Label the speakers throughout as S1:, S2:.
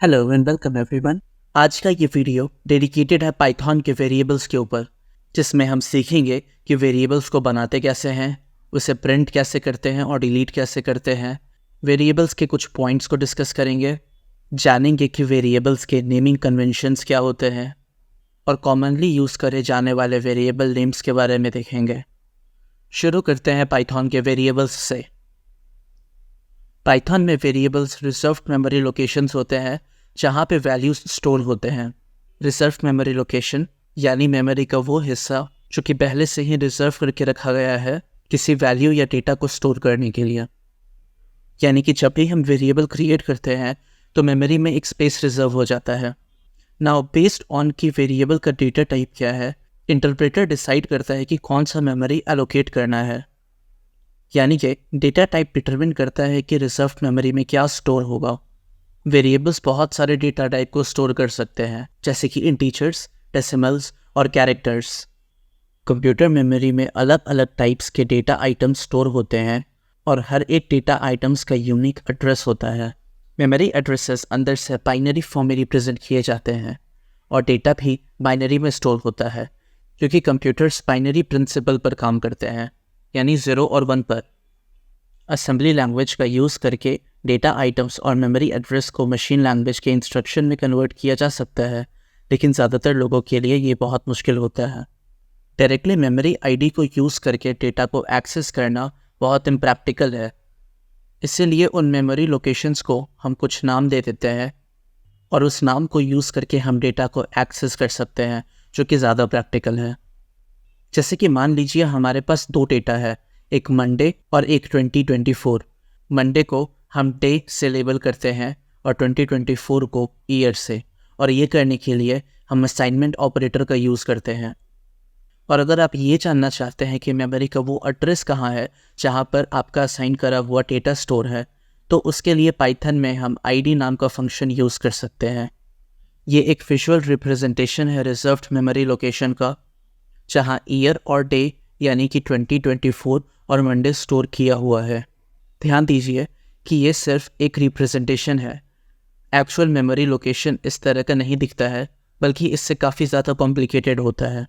S1: Hello and welcome everyone. आज का ये वीडियो डेडिकेटेड है पाइथन के वेरिएबल्स के ऊपर, जिसमें हम सीखेंगे कि वेरिएबल्स को बनाते कैसे हैं, उसे प्रिंट कैसे करते हैं और डिलीट कैसे करते हैं। वेरिएबल्स के कुछ पॉइंट्स को डिस्कस करेंगे, जानेंगे कि वेरिएबल्स के नेमिंग कन्वेंशंस क्या होते हैं और कॉमनली यूज़ करे जाने वाले वेरिएबल नेम्स के बारे में देखेंगे। शुरू करते हैं पाइथन के वेरिएबल्स से। पाइथन में वेरिएबल्स रिजर्व्ड मेमोरी लोकेशंस होते हैं जहाँ पे वैल्यूज स्टोर होते हैं। रिजर्व मेमोरी लोकेशन यानी मेमोरी का वो हिस्सा जो कि पहले से ही रिजर्व करके रखा गया है किसी वैल्यू या डेटा को स्टोर करने के लिए। यानी कि जब भी हम वेरिएबल क्रिएट करते हैं तो मेमोरी में एक स्पेस रिजर्व हो जाता है। नाउ बेस्ड ऑन की वेरिएबल का डेटा टाइप क्या है, इंटरप्रेटर डिसाइड करता है कि कौन सा मेमोरी एलोकेट करना है। यानी कि डेटा टाइप डिटरमिन करता है कि रिजर्व मेमोरी में क्या स्टोर होगा। वेरिएबल्स बहुत सारे डेटा टाइप को स्टोर कर सकते हैं, जैसे कि इंटीजर्स, डेसिमल्स और कैरेक्टर्स। कंप्यूटर मेमोरी में अलग अलग टाइप्स के डेटा आइटम्स स्टोर होते हैं और हर एक डेटा आइटम्स का यूनिक एड्रेस होता है। मेमोरी एड्रेसेस अंदर से बाइनरी फॉर्म में रिप्रेजेंट किए जाते हैं और डेटा भी बाइनरी में स्टोर होता है, क्योंकि कंप्यूटर्स बाइनरी प्रिंसिपल पर काम करते हैं, यानी 0 और 1 पर। असेंबली लैंग्वेज का यूज़ करके डेटा आइटम्स और मेमोरी एड्रेस को मशीन लैंग्वेज के इंस्ट्रक्शन में कन्वर्ट किया जा सकता है, लेकिन ज़्यादातर लोगों के लिए ये बहुत मुश्किल होता है। डायरेक्टली मेमोरी आईडी को यूज़ करके डेटा को एक्सेस करना बहुत इम्प्रैक्टिकल है। इसीलिए उन मेमोरी लोकेशंस को हम कुछ नाम दे देते हैं और उस नाम को यूज़ करके हम डेटा को एक्सेस कर सकते हैं, जो कि ज़्यादा प्रैक्टिकल है। जैसे कि मान लीजिए हमारे पास दो डेटा है, एक मंडे और एक 2024। मंडे को हम डे से लेबल करते हैं और 2024 को ईयर से, और ये करने के लिए हम असाइनमेंट ऑपरेटर का यूज़ करते हैं। और अगर आप ये जानना चाहते हैं कि मेमोरी का वो एड्रेस कहाँ है जहाँ पर आपका असाइन करा हुआ डेटा स्टोर है, तो उसके लिए पाइथन में हम id नाम का फंक्शन यूज़ कर सकते हैं। ये एक विजुअल रिप्रेजेंटेशन है रिजर्व्ड मेमोरी लोकेशन का, जहाँ ईयर और डे यानी कि 2024 और मंडे स्टोर किया हुआ है। ध्यान दीजिए कि ये सिर्फ एक रिप्रेजेंटेशन है। एक्चुअल मेमोरी लोकेशन इस तरह का नहीं दिखता है, बल्कि इससे काफ़ी ज़्यादा कॉम्प्लिकेटेड होता है।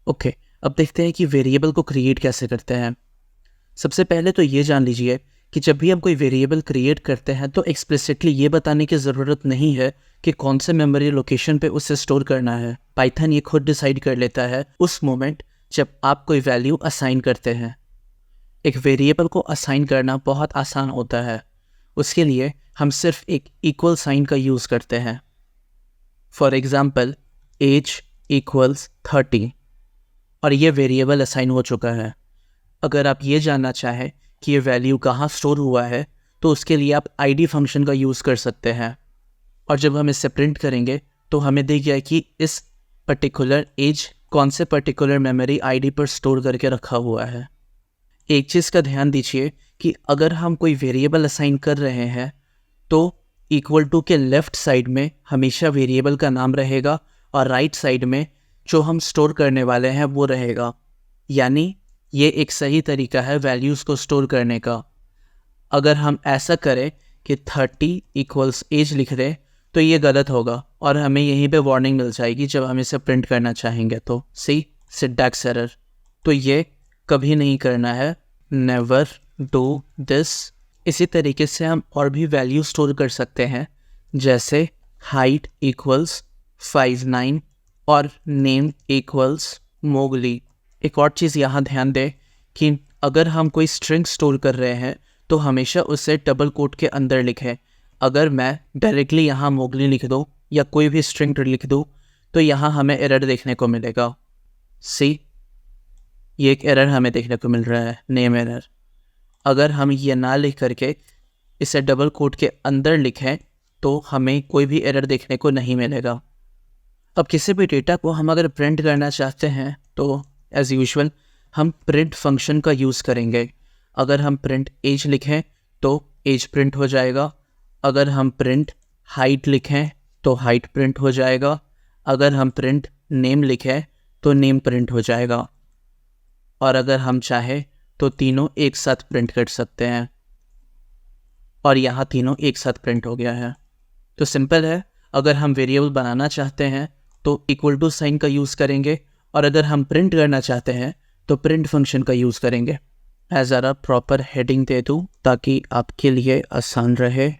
S1: ओके, अब देखते हैं कि वेरिएबल को क्रिएट कैसे करते हैं। सबसे पहले तो ये जान लीजिए कि जब भी हम कोई वेरिएबल क्रिएट करते हैं तो एक्सप्लिसिटली ये बताने की ज़रूरत नहीं है कि कौन से मेमोरी लोकेशन पे उसे स्टोर करना है। पाइथन ये खुद डिसाइड कर लेता है उस मोमेंट जब आप कोई वैल्यू असाइन करते हैं। एक वेरिएबल को असाइन करना बहुत आसान होता है। उसके लिए हम सिर्फ एक इक्वल साइन का यूज़ करते हैं। फॉर एग्ज़ाम्पल, एज इक्वल्स 30 और ये वेरिएबल असाइन हो चुका है। अगर आप ये जानना चाहें कि ये वैल्यू कहाँ स्टोर हुआ है, तो उसके लिए आप id फंक्शन का यूज़ कर सकते हैं। और जब हम इससे प्रिंट करेंगे तो हमें दिख गया कि इस पर्टिकुलर एज कौन से पर्टिकुलर मेमोरी id पर स्टोर करके रखा हुआ है। एक चीज़ का ध्यान दीजिए कि अगर हम कोई वेरिएबल असाइन कर रहे हैं तो इक्वल टू के लेफ़्ट साइड में हमेशा वेरिएबल का नाम रहेगा और राइट साइड में जो हम स्टोर करने वाले हैं वो रहेगा। यानी ये एक सही तरीका है वैल्यूज़ को स्टोर करने का। अगर हम ऐसा करें कि 30 इक्वल्स एज लिख दें तो ये गलत होगा और हमें यहीं पे वार्निंग मिल जाएगी जब हम इसे प्रिंट करना चाहेंगे। तो सी सिंटैक्स एरर, तो ये कभी नहीं करना है, नेवर डू दिस। इसी तरीके से हम और भी वैल्यू स्टोर कर सकते हैं, जैसे हाइट इक्वल्स 59 और नेम इक्वल्स मोगली। एक और चीज़ यहाँ ध्यान दें कि अगर हम कोई स्ट्रिंग स्टोर कर रहे हैं तो हमेशा उसे डबल कोट के अंदर लिखें। अगर मैं डायरेक्टली यहाँ मोगली लिख दूँ या कोई भी स्ट्रिंग लिख दूँ तो यहाँ हमें एरर देखने को मिलेगा। सी, ये एक एरर हमें देखने को मिल रहा है, नेम एरर। अगर हम ये ना लिख करके इसे डबल कोट के अंदर लिखें तो हमें कोई भी एरर देखने को नहीं मिलेगा। अब किसी भी डेटा को हम अगर प्रिंट करना चाहते हैं तो एज़ यूजुअल हम प्रिंट फंक्शन का यूज़ करेंगे। अगर हम प्रिंट एज लिखें तो एज प्रिंट हो जाएगा। अगर हम प्रिंट हाइट लिखें तो हाइट प्रिंट हो जाएगा। अगर हम प्रिंट नेम लिखें तो नेम प्रिंट हो जाएगा। और अगर हम चाहें तो तीनों एक साथ प्रिंट कर सकते हैं, और यहाँ तीनों एक साथ प्रिंट हो गया है। तो सिंपल है, अगर हम वेरिएबल बनाना चाहते हैं तो इक्वल टू साइन का यूज़ करेंगे, और अगर हम प्रिंट करना चाहते हैं तो प्रिंट फंक्शन का यूज़ करेंगे। मैं ज़रा प्रॉपर हेडिंग दे दूँ ताकि आपके लिए आसान रहे।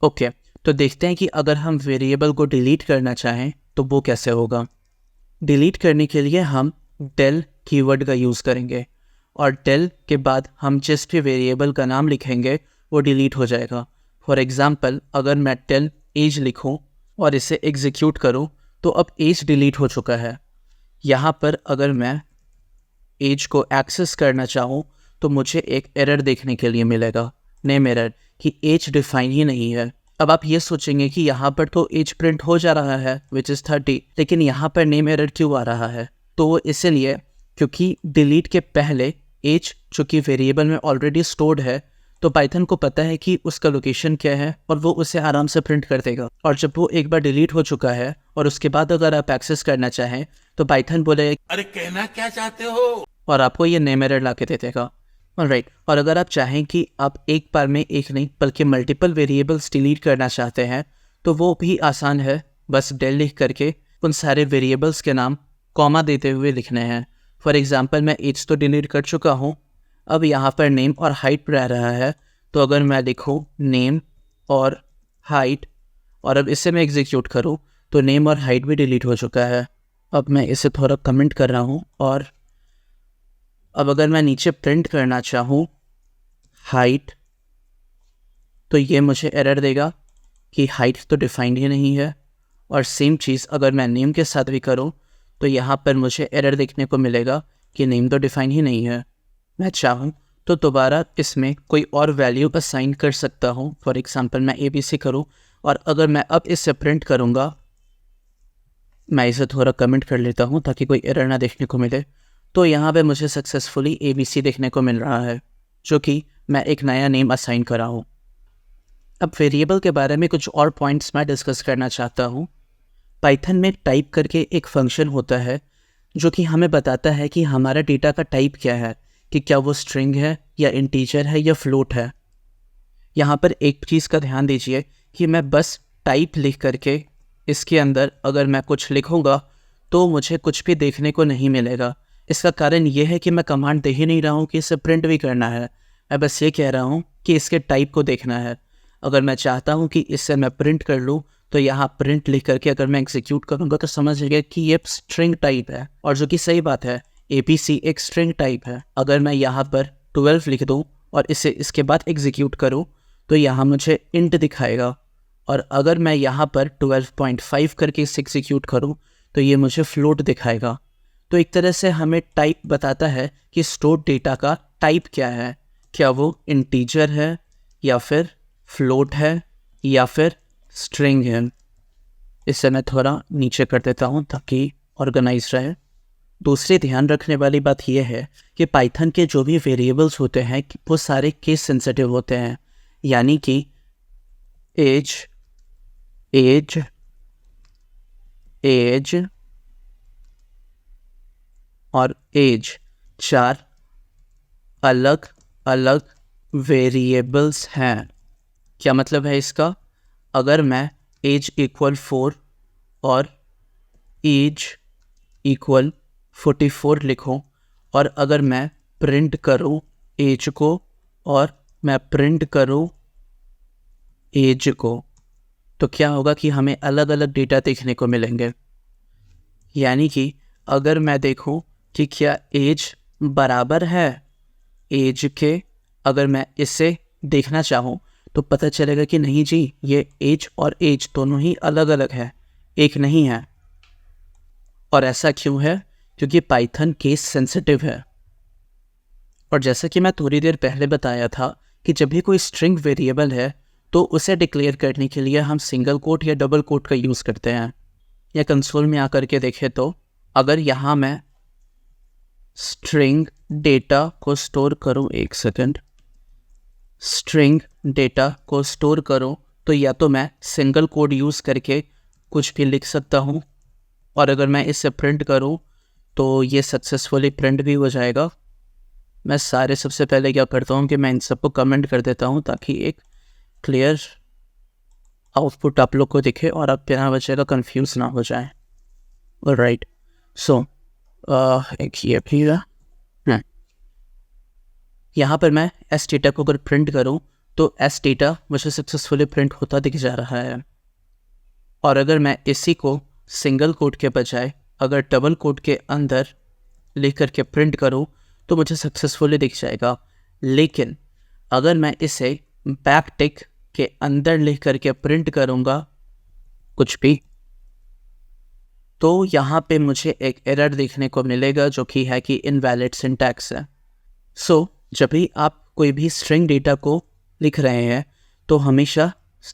S1: ओके, तो देखते हैं कि अगर हम वेरिएबल को डिलीट करना चाहें तो वो कैसे होगा। डिलीट करने के लिए हम del कीवर्ड का यूज़ करेंगे, और del के बाद हम जिस भी वेरिएबल का नाम लिखेंगे वो डिलीट हो जाएगा। फॉर एग्ज़ाम्पल, अगर मैं del एज लिखूं और इसे एग्जीक्यूट करूं तो अब एज डिलीट हो चुका है। यहाँ पर अगर मैं एज को एक्सेस करना चाहूँ तो मुझे एक एरर देखने के लिए मिलेगा, नेम एरर, कि एज डिफाइन ही नहीं है। अब आप ये सोचेंगे कि यहाँ पर तो एज प्रिंट हो जा रहा है विच इज़ 30, लेकिन यहाँ पर नेम एरर क्यों आ रहा है? तो वो इसलिए क्योंकि डिलीट के पहले एज जो कि वेरिएबल में ऑलरेडी स्टोर्ड है, तो पाइथन को पता है कि उसका लोकेशन क्या है और वो उसे आराम से प्रिंट कर देगा। और जब वो एक बार डिलीट हो चुका है और उसके बाद अगर आप एक्सेस करना चाहें तो पाइथन बोले
S2: अरे कहना क्या चाहते हो,
S1: और आपको ये नेम एरर ला के दे देगा। ऑलराइट, और अगर आप चाहें कि आप एक बार में एक नहीं बल्कि मल्टीपल वेरिएबल्स डिलीट करना चाहते हैं तो वो भी आसान है, बस del लिख करके उन सारे वेरिएबल्स के नाम कॉमा देते हुए लिखने हैं। फॉर एग्जांपल, मैं एज तो डिलीट कर चुका हूँ, अब यहाँ पर नेम और हाइट रह रहा है, तो अगर मैं लिखूँ नेम और हाइट और अब इसे मैं एग्जीक्यूट करूँ तो नेम और हाइट भी डिलीट हो चुका है। अब मैं इसे थोड़ा कमेंट कर रहा हूँ, और अब अगर मैं नीचे प्रिंट करना चाहूँ हाइट तो ये मुझे एरर देगा कि हाइट तो डिफाइंड ही नहीं है। और सेम चीज़ अगर मैं नेम के साथ भी करूँ तो यहाँ पर मुझे एरर देखने को मिलेगा कि नेम तो डिफाइन ही नहीं है। मैं चाहूँ तो दोबारा इसमें कोई और वैल्यू असाइन कर सकता हूँ। फॉर एग्जांपल, मैं ABC करूँ, और अगर मैं अब इसे प्रिंट करूँगा, मैं इसे थोड़ा कमेंट कर लेता हूँ ताकि कोई एरर ना देखने को मिले, तो यहाँ पे मुझे सक्सेसफुली ABC देखने को मिल रहा है, जो कि मैं एक नया नेम असाइन करा हूँ। अब वेरिएबल के बारे में कुछ और पॉइंट्स मैं डिस्कस करना चाहता हूँ। पाइथन में टाइप करके एक फंक्शन होता है जो कि हमें बताता है कि हमारा डेटा का टाइप क्या है, कि क्या वो स्ट्रिंग है या इंटीजर है या फ्लोट है। यहाँ पर एक चीज़ का ध्यान दीजिए कि मैं बस टाइप लिख करके इसके अंदर अगर मैं कुछ लिखूँगा तो मुझे कुछ भी देखने को नहीं मिलेगा। इसका कारण ये है कि मैं कमांड दे ही नहीं रहा हूँ कि इसे प्रिंट भी करना है, मैं बस ये कह रहा हूँ कि इसके टाइप को देखना है। अगर मैं चाहता हूँ कि इससे मैं प्रिंट कर लूँ तो यहाँ प्रिंट लिख करके अगर मैं एग्जीक्यूट करूँगा तो समझ गया कि ये स्ट्रिंग टाइप है, और जो कि सही बात है, ABC एक स्ट्रिंग टाइप है। अगर मैं यहाँ पर 12 लिख दूँ और इसे इसके बाद एग्जीक्यूट करूँ तो यहाँ मुझे इंट दिखाएगा, और अगर मैं यहाँ पर 12.5 करके इसे एग्जीक्यूट करूँ तो ये मुझे फ्लोट दिखाएगा। तो एक तरह से हमें टाइप बताता है कि स्टोर डेटा का टाइप क्या है, क्या वो इंटीजर है या फिर फ्लोट है या फिर स्ट्रिंग है। इसे मैं थोड़ा नीचे कर देता हूँ ताकि ऑर्गेनाइज रहे। दूसरी ध्यान रखने वाली बात यह है कि पाइथन के जो भी वेरिएबल्स होते हैं वो सारे केस सेंसिटिव होते हैं, यानी कि एज एज एज और एज 4 अलग अलग वेरिएबल्स हैं। क्या मतलब है इसका? अगर मैं एज इक्वल 4 और एज इक्वल 44 लिखूं, और अगर मैं प्रिंट करूं एज को और मैं प्रिंट करूं एज को, तो क्या होगा कि हमें अलग अलग डेटा देखने को मिलेंगे। यानी कि अगर मैं देखूं कि क्या एज बराबर है एज के, अगर मैं इसे देखना चाहूँ तो पता चलेगा कि नहीं जी, ये एज और एज दोनों ही अलग अलग है, एक नहीं है। और ऐसा क्यों है? क्योंकि पाइथन केस सेंसिटिव है। और जैसा कि मैं थोड़ी देर पहले बताया था कि जब भी कोई स्ट्रिंग वेरिएबल है तो उसे डिक्लेयर करने के लिए हम सिंगल कोट या डबल कोट का यूज़ करते हैं। या कंसोल में आकर के देखें तो अगर यहाँ मैं स्ट्रिंग डेटा को स्टोर करूँ, एक सेकेंड, स्ट्रिंग डेटा को स्टोर करूँ तो या तो मैं सिंगल कोड यूज़ करके कुछ भी लिख सकता हूँ, और अगर मैं इसे प्रिंट करूँ तो ये सक्सेसफुली प्रिंट भी हो जाएगा। मैं सबसे पहले क्या करता हूँ कि मैं इन सबको कमेंट कर देता हूँ ताकि एक क्लियर आउटपुट आप लोग को दिखे और आप बिना वजह का कंफ्यूज ना हो जाए। राइट, सो एक ये भी है। यहाँ पर मैं एस डेटा को अगर प्रिंट करूँ तो एस डेटा मुझे सक्सेसफुली प्रिंट होता दिख जा रहा है। और अगर मैं इसी को सिंगल कोट के बजाय अगर डबल कोट के अंदर लिख करके प्रिंट करूँ तो मुझे सक्सेसफुली दिख जाएगा। लेकिन अगर मैं इसे बैक टिक के अंदर लिख करके प्रिंट करूँगा कुछ भी, तो यहाँ पे मुझे एक एरर देखने को मिलेगा जो कि है कि इनवैलिड सिंटैक्स है। सो जब भी आप कोई भी स्ट्रिंग डेटा को लिख रहे हैं तो हमेशा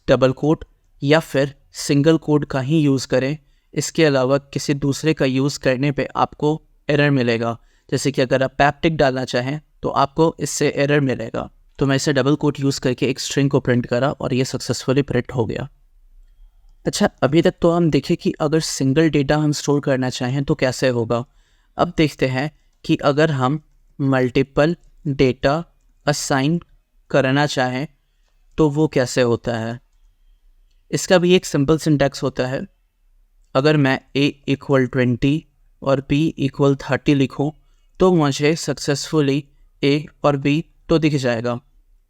S1: डबल कोट या फिर सिंगल कोट का ही यूज़ करें। इसके अलावा किसी दूसरे का यूज़ करने पे आपको एरर मिलेगा। जैसे कि अगर आप पैप्टिक डालना चाहें तो आपको इससे एरर मिलेगा। तो मैं इसे डबल कोट यूज़ करके एक स्ट्रिंग को प्रिंट करा और ये सक्सेसफुली प्रिंट हो गया। अच्छा, अभी तक तो हम देखें कि अगर सिंगल डेटा हम स्टोर करना चाहें तो कैसे होगा। अब देखते हैं कि अगर हम मल्टीपल डेटा असाइन करना चाहें तो वो कैसे होता है। इसका भी एक सिंपल सिंटैक्स होता है। अगर मैं a = 20 और b = 30 लिखूं तो मुझे सक्सेसफुली a और b तो दिख जाएगा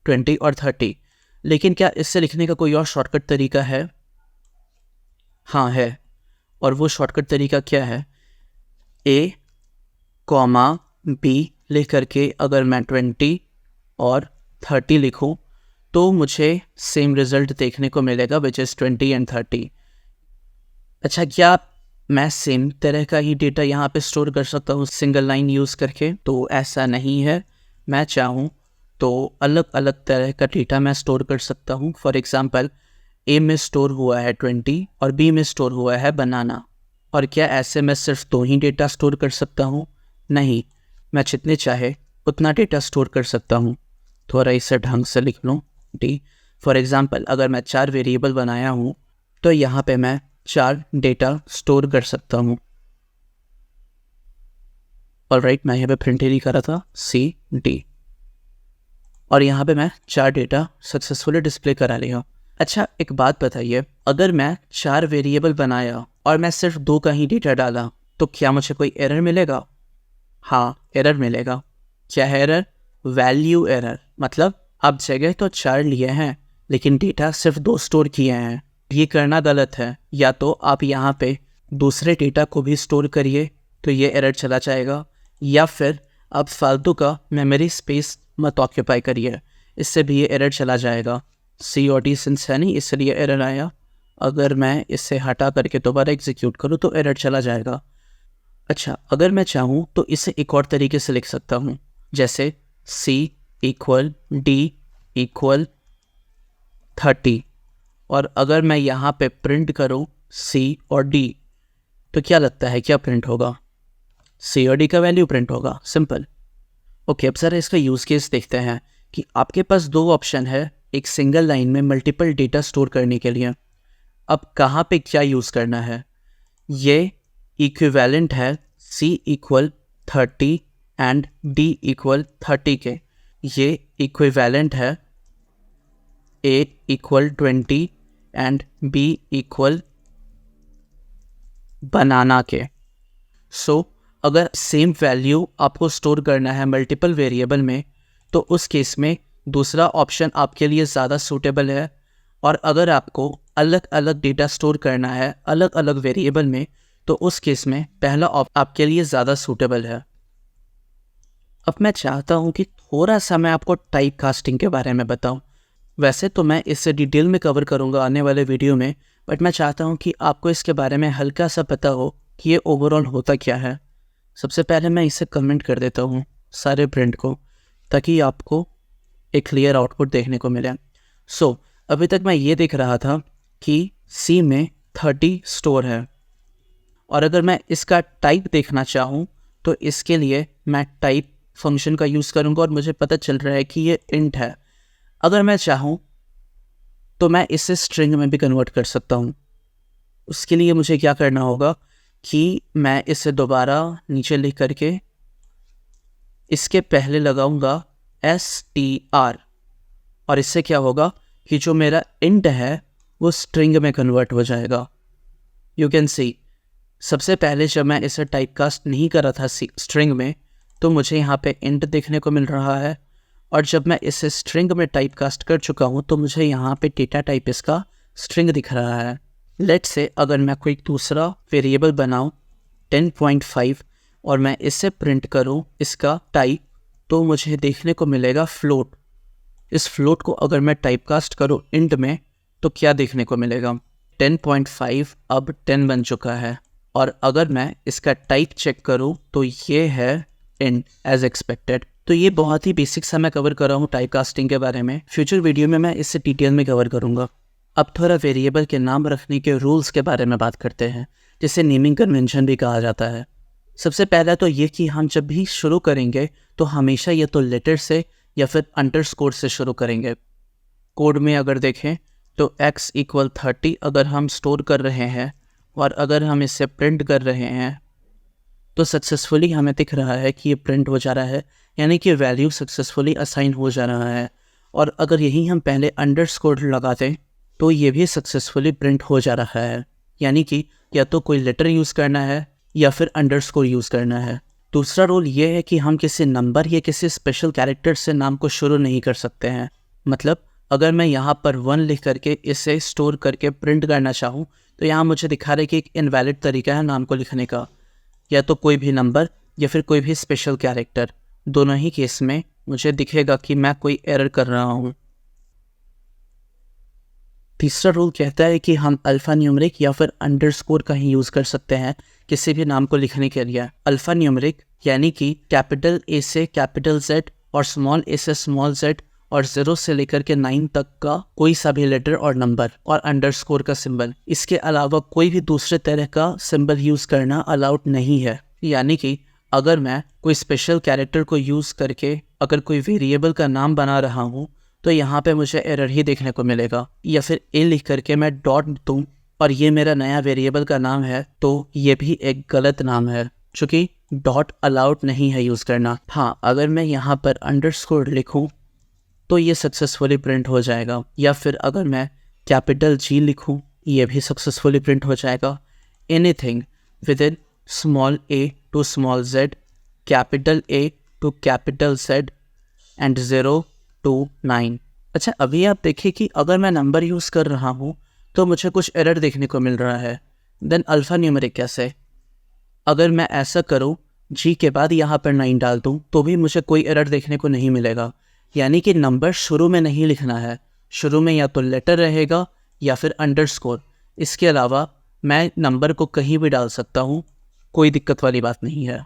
S1: 20 और 30। लेकिन क्या इससे लिखने का कोई और शॉर्टकट तरीका है? हाँ है। और वो शॉर्टकट तरीका क्या है? a, b लिख करके अगर मैं 20 और 30 लिखूं तो मुझे सेम रिजल्ट देखने को मिलेगा विच इज़ 20 एंड 30। अच्छा, क्या मैं सेम तरह का ही डेटा यहाँ पे स्टोर कर सकता हूँ सिंगल लाइन यूज़ करके? तो ऐसा नहीं है। मैं चाहूँ तो अलग अलग तरह का डेटा मैं स्टोर कर सकता हूँ। फॉर एग्ज़ाम्पल, ए में स्टोर हुआ है 20 और बी में स्टोर हुआ है बनाना। और क्या ऐसे मैं सिर्फ 2 ही डेटा स्टोर कर सकता हूँ? नहीं, मैं जितने चाहे उतना डेटा स्टोर कर सकता हूँ। थोड़ा इसे ढंग से लिख लूँ डी। फॉर एग्ज़ाम्पल, अगर मैं 4 वेरिएबल बनाया हूँ तो यहाँ पे मैं 4 डेटा स्टोर कर सकता हूँ। ऑलराइट, मैं यहाँ पे प्रिंट ही करा था CD और यहाँ पे मैं 4 डेटा सक्सेसफुली डिस्प्ले करा लिया। अच्छा, एक बात बताइए, अगर मैं 4 वेरिएबल बनाया और मैं सिर्फ 2 का ही डेटा डाला तो क्या मुझे कोई एरर मिलेगा? हाँ, एरर मिलेगा। क्या है एरर? Value error. मतलब आप जगह तो 4 लिए हैं लेकिन डेटा सिर्फ 2 स्टोर किए हैं। ये करना गलत है। या तो आप यहाँ पे दूसरे डेटा को भी स्टोर करिए तो ये एरर चला जाएगा, या फिर आप फालतू का मेमोरी स्पेस मत ऑक्यूपाई करिए, इससे भी ये एरर चला जाएगा। COD सिंस है नहीं इसलिए एरर आया। अगर मैं इसे हटा करके दोबारा एग्जीक्यूट करूँ तो एरर चला जाएगा। अच्छा, अगर मैं चाहूँ तो इसे एक और तरीके से लिख सकता हूँ, जैसे C = D = 30। और अगर मैं यहाँ पे प्रिंट करूँ C और D तो क्या लगता है क्या प्रिंट होगा? C और D का वैल्यू प्रिंट होगा। सिंपल। ओके, अब सर इसका यूज़ केस देखते हैं कि आपके पास 2 ऑप्शन है एक सिंगल लाइन में मल्टीपल डेटा स्टोर करने के लिए। अब कहाँ पे क्या यूज़ करना है? ये इक्विवेलेंट है C = 30 एंड D = 30 के। ये इक्विवेलेंट है A = 20 एंड B = बनाना के। सो अगर सेम वैल्यू आपको स्टोर करना है मल्टीपल वेरिएबल में तो उस केस में दूसरा ऑप्शन आपके लिए ज़्यादा सूटेबल है। और अगर आपको अलग अलग डेटा स्टोर करना है अलग अलग वेरिएबल में तो उस केस में पहला आपके लिए ज़्यादा सूटेबल है। अब मैं चाहता हूँ कि थोड़ा सा मैं आपको टाइप कास्टिंग के बारे में बताऊँ। वैसे तो मैं इससे डिटेल में कवर करूँगा आने वाले वीडियो में, बट मैं चाहता हूँ कि आपको इसके बारे में हल्का सा पता हो कि ये ओवरऑल होता क्या है। सबसे पहले मैं इसे कमेंट कर देता हूँ सारे प्रिंट को, ताकि आपको एक क्लियर आउटपुट देखने को मिले। सो अभी तक मैं ये देख रहा था कि C में 30 स्टोर है, और अगर मैं इसका टाइप देखना चाहूँ तो इसके लिए मैं टाइप फंक्शन का यूज़ करूँगा और मुझे पता चल रहा है कि ये इंट है। अगर मैं चाहूँ तो मैं इसे स्ट्रिंग में भी कन्वर्ट कर सकता हूँ। उसके लिए मुझे क्या करना होगा कि मैं इसे दोबारा नीचे लिख करके इसके पहले लगाऊंगा str, और इससे क्या होगा कि जो मेरा इंट है वो स्ट्रिंग में कन्वर्ट हो जाएगा। यू कैन सी सबसे पहले जब मैं इसे टाइपकास्ट नहीं कर रहा था स्ट्रिंग में, तो मुझे यहाँ पे इंट देखने को मिल रहा है, और जब मैं इसे स्ट्रिंग में टाइपकास्ट कर चुका हूँ तो मुझे यहाँ पे डेटा टाइप इसका स्ट्रिंग दिख रहा है। लेट्स से अगर मैं कोई दूसरा वेरिएबल बनाऊँ 10.5 और मैं इससे प्रिंट करूँ इसका टाइप, तो मुझे देखने को मिलेगा फ्लोट। इस फ्लोट को अगर मैं टाइपकास्ट करूँ इंट में तो क्या देखने को मिलेगा? 10.5 अब 10 बन चुका है, और अगर मैं इसका टाइप चेक करूँ तो ये है इंट एज एक्सपेक्टेड। तो ये बहुत ही बेसिक सा मैं कवर कर रहा हूँ टाइपकास्टिंग के बारे में। फ्यूचर वीडियो में मैं इससे डिटेल में कवर करूँगा। अब थोड़ा वेरिएबल के नाम रखने के रूल्स के बारे में बात करते हैं, जिसे नेमिंग कन्वेंशन भी कहा जाता है। सबसे पहला तो ये कि हम जब भी शुरू करेंगे तो हमेशा ये तो लेटर से या फिर अंडरस्कोर से शुरू करेंगे। कोड में अगर देखें तो x = 30 अगर हम स्टोर कर रहे हैं और अगर हम इसे प्रिंट कर रहे हैं तो सक्सेसफुली हमें दिख रहा है कि ये प्रिंट हो जा रहा है, यानी कि वैल्यू सक्सेसफुली असाइन हो जा रहा है। और अगर यही हम पहले अंडरस्कोर लगाते तो ये भी सक्सेसफुली प्रिंट हो जा रहा है, यानी कि या तो कोई लेटर यूज़ करना है या फिर अंडरस्कोर यूज़ करना है। दूसरा रूल ये है कि हम किसी नंबर या किसी स्पेशल कैरेक्टर से नाम को शुरू नहीं कर सकते हैं। मतलब अगर मैं यहाँ पर 1 लिख करके इसे स्टोर करके प्रिंट करना चाहूँ तो यहाँ मुझे दिखा रहा है कि एक इनवैलिड तरीका है नाम को लिखने का, या तो कोई भी नंबर या फिर कोई भी स्पेशल कैरेक्टर। दोनों ही केस में मुझे दिखेगा कि मैं कोई एरर कर रहा हूँ। तीसरा रूल कहता है कि हम अल्फ़ा न्यूमेरिक या फिर अंडरस्कोर का ही यूज़ कर सकते हैं किसी भी नाम को लिखने के लिए। अल्फ़ा न्यूमेरिक यानी कि कैपिटल ए से कैपिटल Z और स्मॉल ए से स्मॉल z और 0 से लेकर के 9 तक का कोई सा भी लेटर और नंबर, और अंडरस्कोर का सिंबल। इसके अलावा कोई भी दूसरे तरह का सिंबल यूज़ करना अलाउड नहीं है। यानी कि अगर मैं कोई स्पेशल कैरेक्टर को यूज़ करके अगर कोई वेरिएबल का नाम बना रहा हूँ तो यहाँ पे मुझे एरर ही देखने को मिलेगा। या फिर ए लिख करके मैं डॉट दूँ और ये मेरा नया वेरिएबल का नाम है तो ये भी एक गलत नाम है, चूँकि डॉट अलाउड नहीं है यूज़ करना। हाँ, अगर मैं यहाँ पर अंडरस्कोर लिखूँ तो ये सक्सेसफुली प्रिंट हो जाएगा, या फिर अगर मैं कैपिटल G लिखूँ ये भी सक्सेसफुली प्रिंट हो जाएगा। Anything with in small a to small z, capital A to capital Z and 0 to 9। अच्छा, अभी आप देखिए कि अगर मैं नंबर यूज़ कर रहा हूँ तो मुझे कुछ एरर देखने को मिल रहा है। देन अल्फ़ा न्यूमेरिक कैसे? अगर मैं ऐसा करूँ G के बाद यहाँ पर 9 डाल दूँ तो भी मुझे कोई एरर देखने को नहीं मिलेगा। यानी कि नंबर शुरू में नहीं लिखना है, शुरू में या तो लेटर रहेगा या फिर अंडरस्कोर। इसके अलावा मैं नंबर को कहीं भी डाल सकता हूँ, कोई दिक्कत वाली बात नहीं है।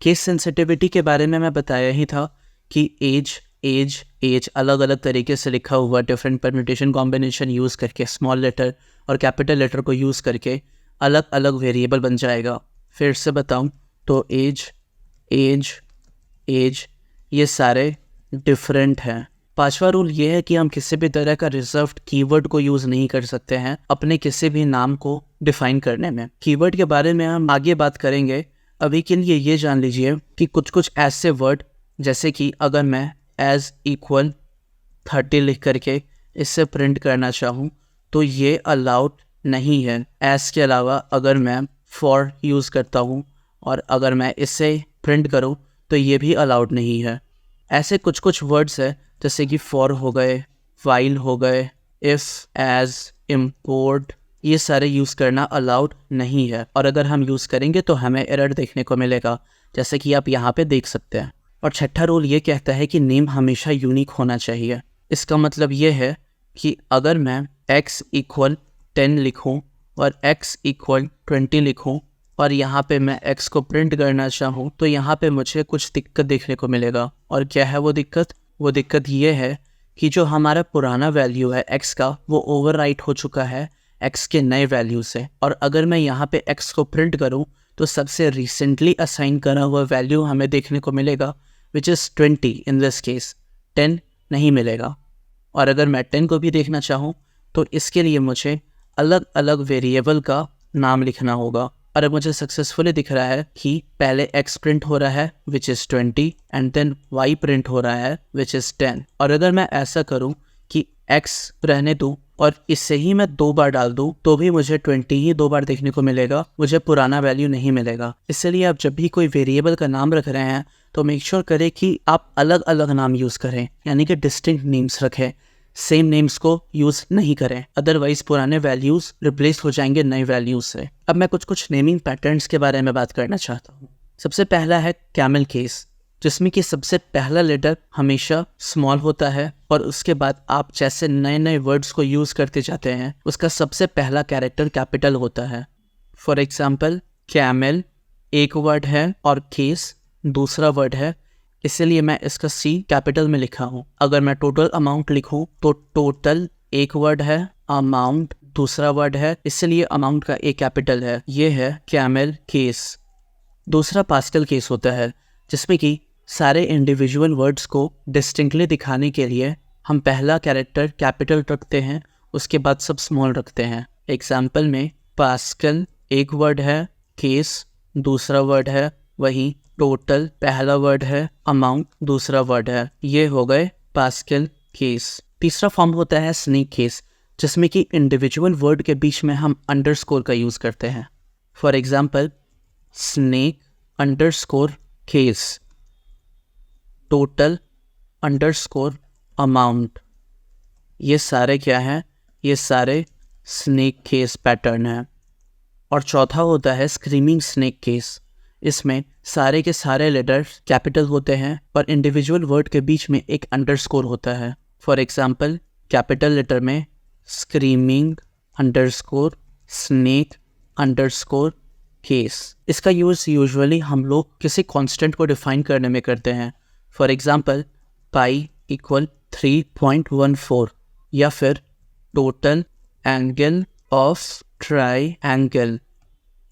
S1: केस सेंसिटिविटी के बारे में मैं बताया ही था कि एज अलग अलग तरीके से लिखा हुआ डिफरेंट परम्यूटेशन कॉम्बिनेशन यूज़ करके स्मॉल लेटर और कैपिटल लेटर को यूज़ करके अलग अलग वेरिएबल बन जाएगा। फिर से बताऊँ तो एज ये सारे डिफरेंट हैं। पांचवा रूल ये है कि हम किसी भी तरह का रिजर्व्ड कीवर्ड को यूज़ नहीं कर सकते हैं अपने किसी भी नाम को डिफाइन करने में। कीवर्ड के बारे में हम आगे बात करेंगे। अभी के लिए ये जान लीजिए कि कुछ ऐसे वर्ड, जैसे कि अगर मैं एज इक्वल 30 लिख करके इससे प्रिंट करना चाहूँ तो ये अलाउड नहीं है। एज के अलावा अगर मैं फॉर यूज़ करता हूँ और अगर मैं इससे प्रिंट करूँ तो ये भी अलाउड नहीं है। ऐसे कुछ वर्ड्स है जैसे कि फॉर हो गए, वाइल हो गए, इफ़, एज, इम्पोर्ट, ये सारे यूज़ करना अलाउड नहीं है, और अगर हम यूज़ करेंगे तो हमें एरर देखने को मिलेगा, जैसे कि आप यहाँ पे देख सकते हैं। और छठा रूल ये कहता है कि नेम हमेशा यूनिक होना चाहिए। इसका मतलब ये है कि अगर मैं x = 10 लिखूँ और x = 20 लिखूँ और यहाँ पे मैं x को प्रिंट करना चाहूँ तो यहाँ पे मुझे कुछ दिक्कत देखने को मिलेगा। और क्या है वो दिक्कत? वो दिक्कत ये है कि जो हमारा पुराना वैल्यू है x का, वो ओवरराइट हो चुका है x के नए वैल्यू से। और अगर मैं यहाँ पे x को प्रिंट करूँ तो सबसे रिसेंटली असाइन करा हुआ वैल्यू हमें देखने को मिलेगा, विच इज़ 20। इन दिस केस 10 नहीं मिलेगा। और अगर मैं 10 को भी देखना चाहूँ तो इसके लिए मुझे अलग अलग वेरिएबल का नाम लिखना होगा। और अब मुझे सक्सेसफुली दिख रहा है कि पहले x प्रिंट हो रहा है which is 20 and then y print हो रहा है विच इज़ 10। और अगर मैं ऐसा करूं कि x रहने दूं और इससे ही मैं 2 बार डाल दूं तो भी मुझे 20 ही 2 बार देखने को मिलेगा, मुझे पुराना वैल्यू नहीं मिलेगा। इसलिए आप जब भी कोई वेरिएबल का नाम रख रहे हैं तो मेक श्योर करें कि आप अलग अलग नाम यूज़ करें, यानी कि डिस्टिंक्ट नेम्स रखें, सेम नेम्स को यूज़ नहीं करें, अदरवाइज पुराने वैल्यूज़ रिप्लेस हो जाएंगे नए वैल्यूज से। अब मैं कुछ नेमिंग पैटर्न्स के बारे में बात करना चाहता हूँ। सबसे पहला है कैमल केस, जिसमें कि सबसे पहला लेटर हमेशा स्मॉल होता है और उसके बाद आप जैसे नए नए वर्ड्स को यूज़ करते जाते हैं उसका सबसे पहला कैरेक्टर कैपिटल होता है। फॉर एग्जाम्पल कैमल एक वर्ड है और केस दूसरा वर्ड है, इसलिए मैं इसका C कैपिटल में लिखा हूँ। अगर मैं टोटल अमाउंट लिखूँ तो टोटल एक वर्ड है, अमाउंट दूसरा वर्ड है, इसलिए अमाउंट का A कैपिटल है। ये है कैमल केस। दूसरा पास्कल केस होता है, जिसमें कि सारे इंडिविजुअल वर्ड्स को डिस्टिंक्टली दिखाने के लिए हम पहला कैरेक्टर कैपिटल रखते हैं, उसके बाद सब स्मॉल रखते हैं। एग्जाम्पल में पास्कल एक वर्ड है, केस दूसरा वर्ड है, वहीं टोटल पहला वर्ड है, अमाउंट दूसरा वर्ड है। ये हो गए पास्कल केस। तीसरा फॉर्म होता है स्नेक केस, जिसमें कि इंडिविजुअल वर्ड के बीच में हम अंडरस्कोर का यूज़ करते हैं। For example snake underscore case, total underscore amount. ये सारे क्या हैं? ये सारे स्नेक केस पैटर्न हैं। और चौथा होता है स्क्रीमिंग स्नेक केस। इसमें सारे के सारे लेटर्स कैपिटल होते हैं और इंडिविजुअल वर्ड के बीच में एक अंडरस्कोर होता है। फॉर एग्जाम्पल कैपिटल लेटर में screaming underscore snake underscore case. इसका यूज़ यूजुअली हम लोग किसी कांस्टेंट को डिफाइन करने में करते हैं। फॉर एग्जाम्पल पाई इक्वल 3.14 या फिर total angle of triangle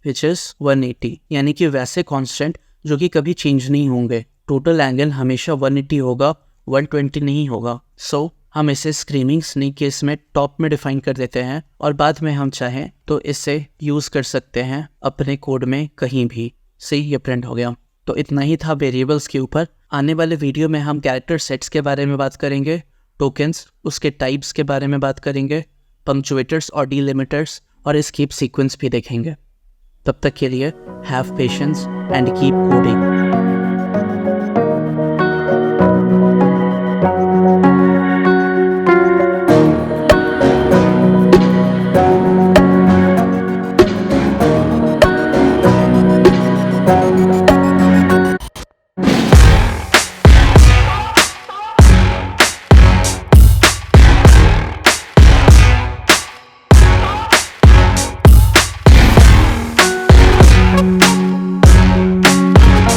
S1: which is 180, यानी कि वैसे कांस्टेंट जो कि कभी चेंज नहीं होंगे। टोटल एंगल हमेशा 180 होगा, 120 नहीं होगा। सो हम इसे स्क्रीमिंग स्नेक केस में टॉप में डिफाइन कर देते हैं और बाद में हम चाहें तो इसे यूज़ कर सकते हैं अपने कोड में कहीं भी। सही, ये प्रिंट हो गया। तो इतना ही था वेरिएबल्स के ऊपर। आने वाले वीडियो में हम कैरेक्टर सेट्स के बारे में बात करेंगे, टोकन्स, उसके टाइप्स के बारे में बात करेंगे, पंक्चुएटर्स और डिलिमिटर्स और एस्केप सीक्वेंस भी देखेंगे। तब तक के लिए have patience and keep coding.